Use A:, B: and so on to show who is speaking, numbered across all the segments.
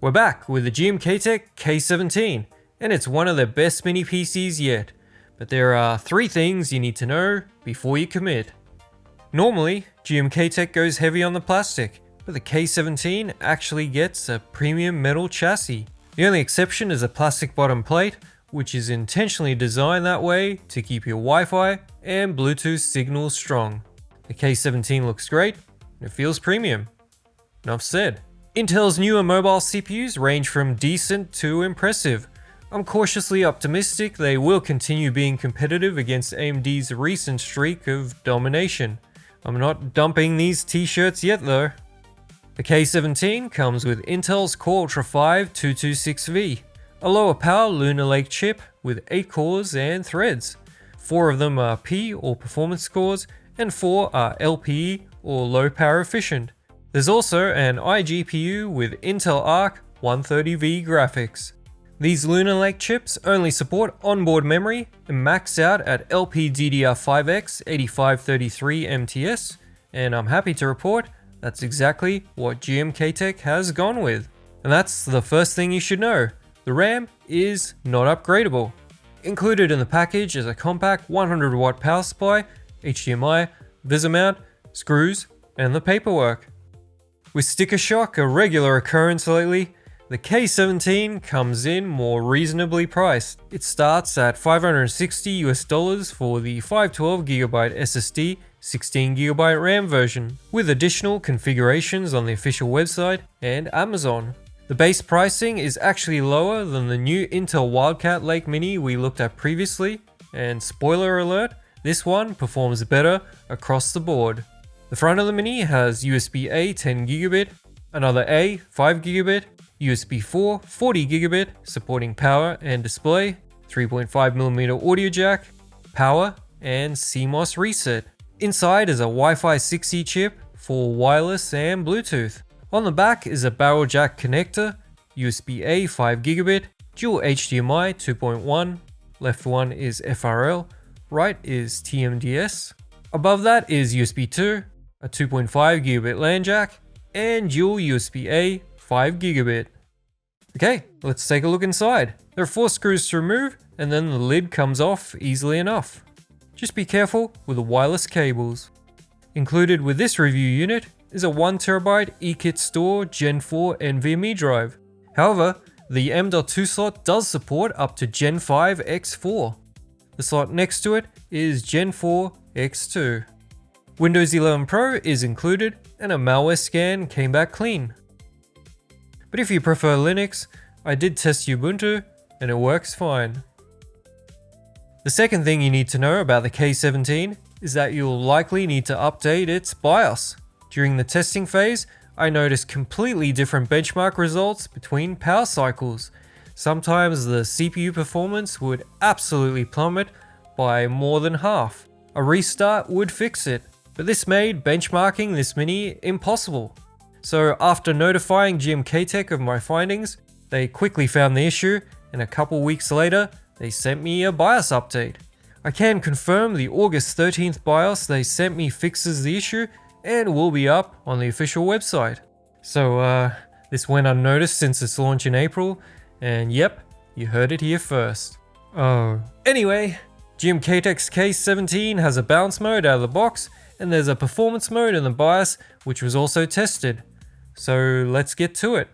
A: We're back with the GMKtec K17, and it's one of the best mini PCs yet. But there are 3 things you need to know before you commit. Normally, GMKtec goes heavy on the plastic, but the K17 actually gets a premium metal chassis. The only exception is a plastic bottom plate, which is intentionally designed that way to keep your Wi-Fi and Bluetooth signals strong. The K17 looks great, and it feels premium. Enough said. Intel's newer mobile CPUs range from decent to impressive. I'm cautiously optimistic they will continue being competitive against AMD's recent streak of domination. I'm not dumping these t-shirts yet though. The K17 comes with Intel's Core Ultra 5 226V, a lower power Lunar Lake chip with 8 cores and threads. 4 of them are P or performance cores, and 4 are LPE or low power efficient. There's also an iGPU with Intel Arc 130V graphics. These Lunar Lake chips only support onboard memory and max out at LPDDR5X 8533 MTS, and I'm happy to report that's exactly what GMKtec has gone with. And that's the first thing you should know. The RAM is not upgradable. Included in the package is a compact 100 watt power supply, HDMI, VISA mount, screws, and the paperwork. With sticker shock a regular occurrence lately, the K17 comes in more reasonably priced. It starts at $560 for the 512GB SSD, 16GB RAM version, with additional configurations on the official website and Amazon. The base pricing is actually lower than the new Intel Wildcat Lake Mini we looked at previously, and spoiler alert, this one performs better across the board. The front of the Mini has USB-A 10GB, another A 5GB, USB 4 40GB supporting power and display, 3.5mm audio jack, power, and CMOS reset. Inside is a Wi-Fi 6E chip for wireless and Bluetooth. On the back is a barrel jack connector, USB-A 5GB, dual HDMI 2.1, left one is FRL, right is TMDS. Above that is USB 2, a 2.5GB LAN jack, and dual USB-A 5GB. Okay, let's take a look inside. There are 4 screws to remove, and then the lid comes off easily enough. Just be careful with the wireless cables. Included with this review unit is a 1TB eKit Store Gen 4 NVMe drive. However, the M.2 slot does support up to Gen 5 X4. The slot next to it is Gen 4 X2. Windows 11 Pro is included, and a malware scan came back clean. But if you prefer Linux, I did test Ubuntu, and it works fine. The second thing you need to know about the K17 is that you'll likely need to update its BIOS. During the testing phase, I noticed completely different benchmark results between power cycles. Sometimes the CPU performance would absolutely plummet by more than half. A restart would fix it. But this made benchmarking this Mini impossible. So after notifying GMKtec of my findings, they quickly found the issue, and a couple weeks later, they sent me a BIOS update. I can confirm the August 13th BIOS they sent me fixes the issue and will be up on the official website. So this went unnoticed since its launch in April, and yep, you heard it here first. Oh. Anyway, GMKtec's K17 has a balance mode out of the box, and there's a performance mode in the BIOS which was also tested. So let's get to it.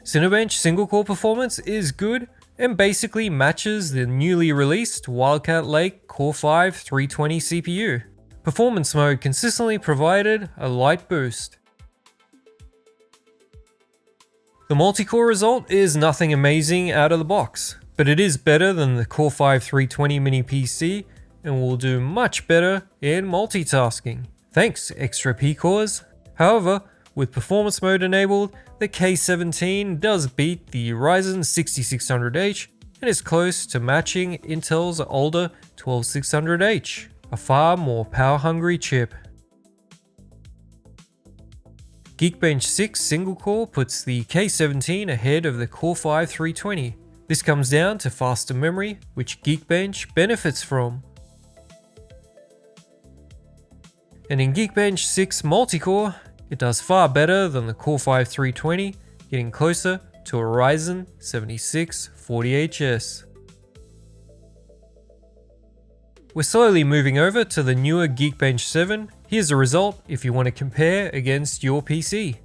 A: Cinebench single core performance is good and basically matches the newly released Wildcat Lake Core 5 320 CPU. Performance mode consistently provided a light boost. The multi-core result is nothing amazing out of the box, but it is better than the Core 5 320 mini PC and will do much better in multitasking. Thanks, extra P cores. However, with performance mode enabled, the K17 does beat the Ryzen 6600H and is close to matching Intel's older 12600H, a far more power-hungry chip. Geekbench 6 single core puts the K17 ahead of the Core 5 320. This comes down to faster memory, which Geekbench benefits from. And in Geekbench 6 multi-core, it does far better than the Core 5 320, getting closer to a Ryzen 7640HS. We're slowly moving over to the newer Geekbench 7. Here's the result if you want to compare against your PC.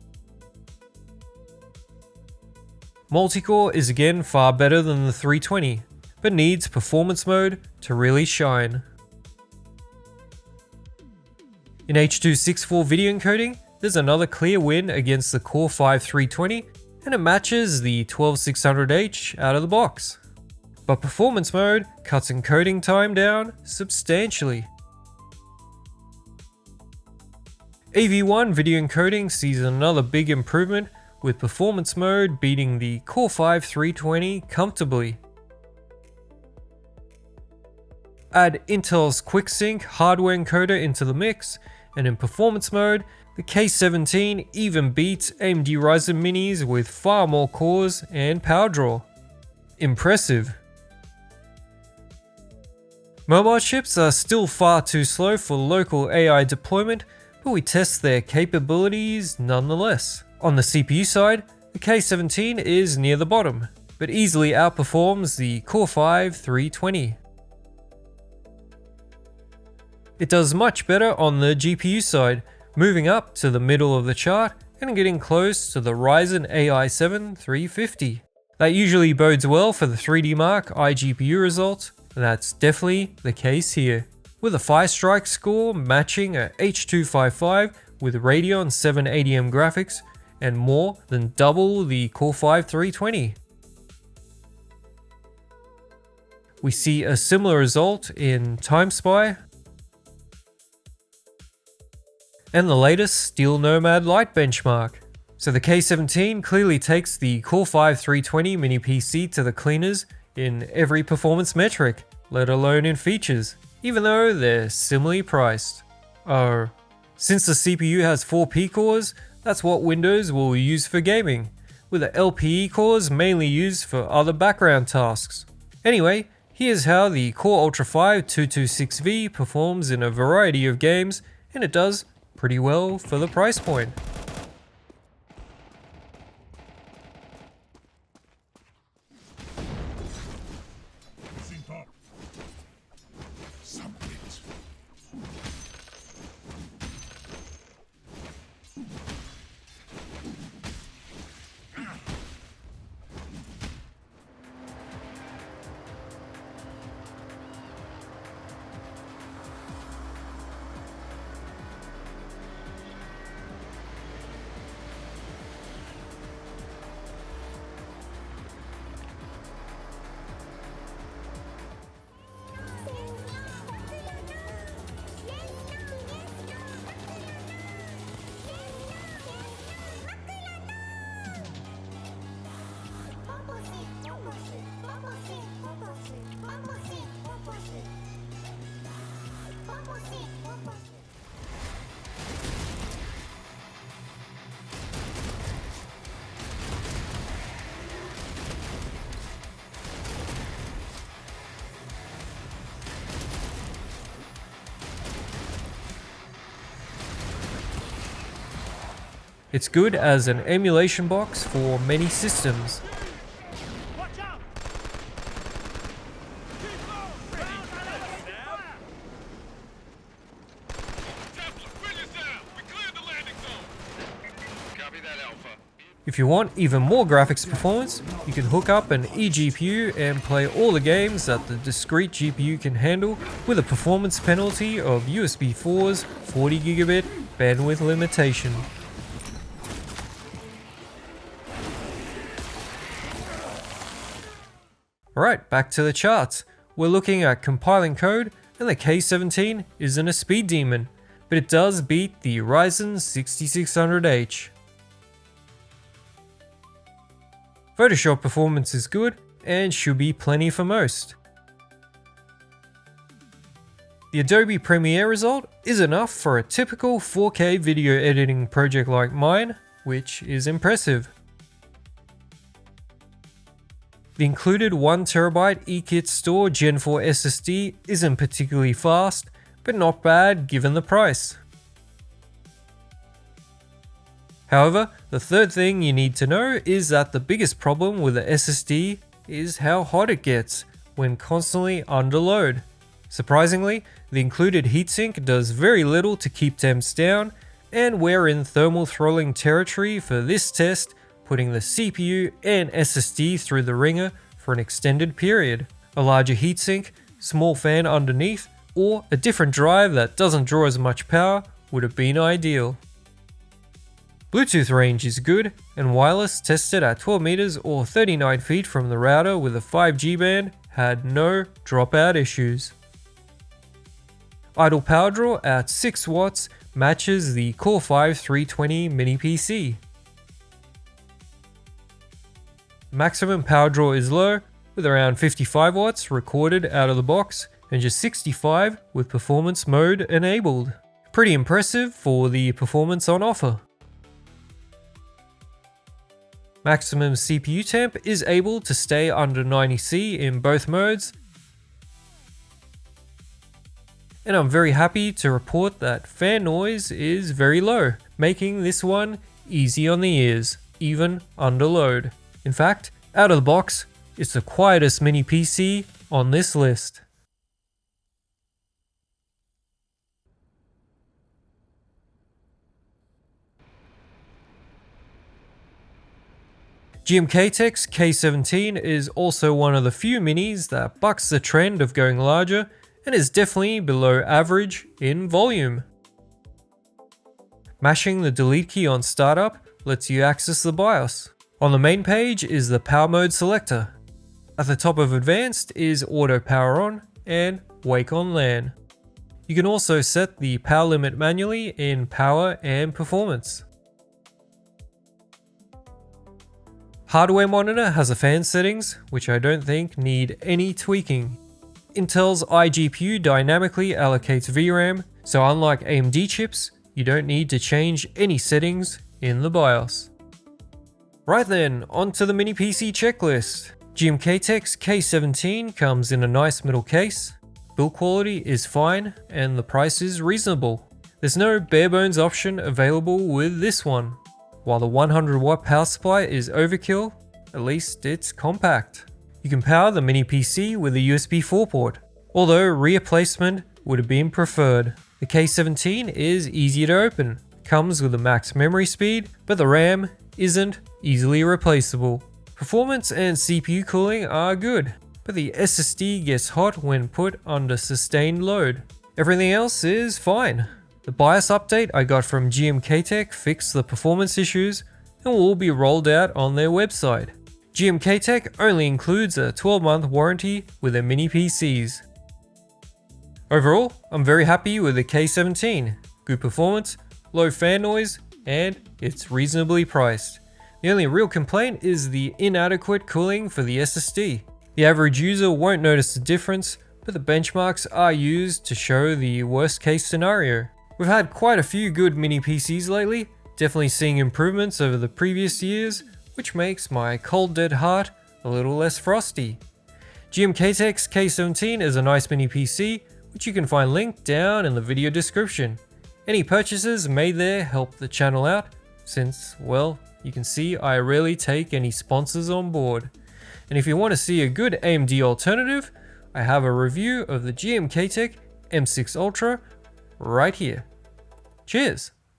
A: Multicore is again far better than the 320, but needs performance mode to really shine. In H.264 video encoding, there's another clear win against the Core 5 320, and it matches the 12600H out of the box. But performance mode cuts encoding time down substantially. AV1 video encoding sees another big improvement, with performance mode beating the Core 5 320 comfortably. Add Intel's QuickSync hardware encoder into the mix, and in performance mode, the K17 even beats AMD Ryzen minis with far more cores and power draw. Impressive. Mobile chips are still far too slow for local AI deployment, but we test their capabilities nonetheless. On the CPU side, the K17 is near the bottom, but easily outperforms the Core 5 320. It does much better on the GPU side, moving up to the middle of the chart and getting close to the Ryzen AI 7 350. That usually bodes well for the 3D Mark iGPU results, and that's definitely the case here, with a Firestrike score matching a H.255 with Radeon 780M graphics and more than double the Core 5 320. We see a similar result in Temps and the latest Steel Nomad Lite benchmark. So the K17 clearly takes the Core 5 320 mini PC to the cleaners in every performance metric, let alone in features, even though they're similarly priced. Oh, since the CPU has 4 P-cores, that's what Windows will use for gaming, with the LPE cores mainly used for other background tasks. Anyway, here's how the Core Ultra 5 226V performs in a variety of games, and it does pretty well for the price point. It's good as an emulation box for many systems. If you want even more graphics performance, you can hook up an eGPU and play all the games that the discrete GPU can handle with a performance penalty of USB 4's 40GB bandwidth limitation. Alright, back to the charts. We're looking at compiling code, and the K17 isn't a speed demon, but it does beat the Ryzen 6600H. Photoshop performance is good, and should be plenty for most. The Adobe Premiere result is enough for a typical 4K video editing project like mine, which is impressive. The included 1TB eKit Store Gen 4 SSD isn't particularly fast, but not bad given the price. However, the third thing you need to know is that the biggest problem with the SSD is how hot it gets when constantly under load. Surprisingly, the included heatsink does very little to keep temps down, and we're in thermal throttling territory for this test, putting the CPU and SSD through the ringer for an extended period. A larger heatsink, small fan underneath, or a different drive that doesn't draw as much power would have been ideal. Bluetooth range is good, and wireless tested at 12 meters or 39 feet from the router with a 5G band had no dropout issues. Idle power draw at 6 watts matches the Core 5 320 mini PC. Maximum power draw is low, with around 55 watts recorded out of the box and just 65 with performance mode enabled. Pretty impressive for the performance on offer. Maximum CPU temp is able to stay under 90°C in both modes, and I'm very happy to report that fan noise is very low, making this one easy on the ears, even under load. In fact, out of the box, it's the quietest mini PC on this list. GMKtec's K17 is also one of the few minis that bucks the trend of going larger and is definitely below average in volume. Mashing the delete key on startup lets you access the BIOS. On the main page is the power mode selector. At the top of advanced is auto power on and wake on LAN. You can also set the power limit manually in power and performance. Hardware monitor has a fan settings, which I don't think need any tweaking. Intel's iGPU dynamically allocates VRAM, so unlike AMD chips, you don't need to change any settings in the BIOS. Right then, onto the mini PC checklist. GMKtec's K17 comes in a nice middle case, build quality is fine, and the price is reasonable. There's no bare bones option available with this one. While the 100 watt power supply is overkill, at least it's compact. You can power the mini PC with a USB 4 port, although rear placement would have been preferred. The K17 is easy to open, comes with a max memory speed, but the RAM isn't easily replaceable. Performance and CPU cooling are good, but the SSD gets hot when put under sustained load. Everything else is fine. The BIOS update I got from GMKtec fixed the performance issues and will be rolled out on their website. GMKtec only includes a 12-month warranty with their mini PCs. Overall, I'm very happy with the K17. Good performance, low fan noise, and it's reasonably priced. The only real complaint is the inadequate cooling for the SSD. The average user won't notice the difference, but the benchmarks are used to show the worst case scenario. We've had quite a few good mini PCs lately, definitely seeing improvements over the previous years, which makes my cold dead heart a little less frosty. GMKtec's K17 is a nice mini PC, which you can find linked down in the video description. Any purchases made there help the channel out, since, well, you can see I rarely take any sponsors on board. And if you want to see a good AMD alternative, I have a review of the GMKtec M6 Ultra right here. Cheers!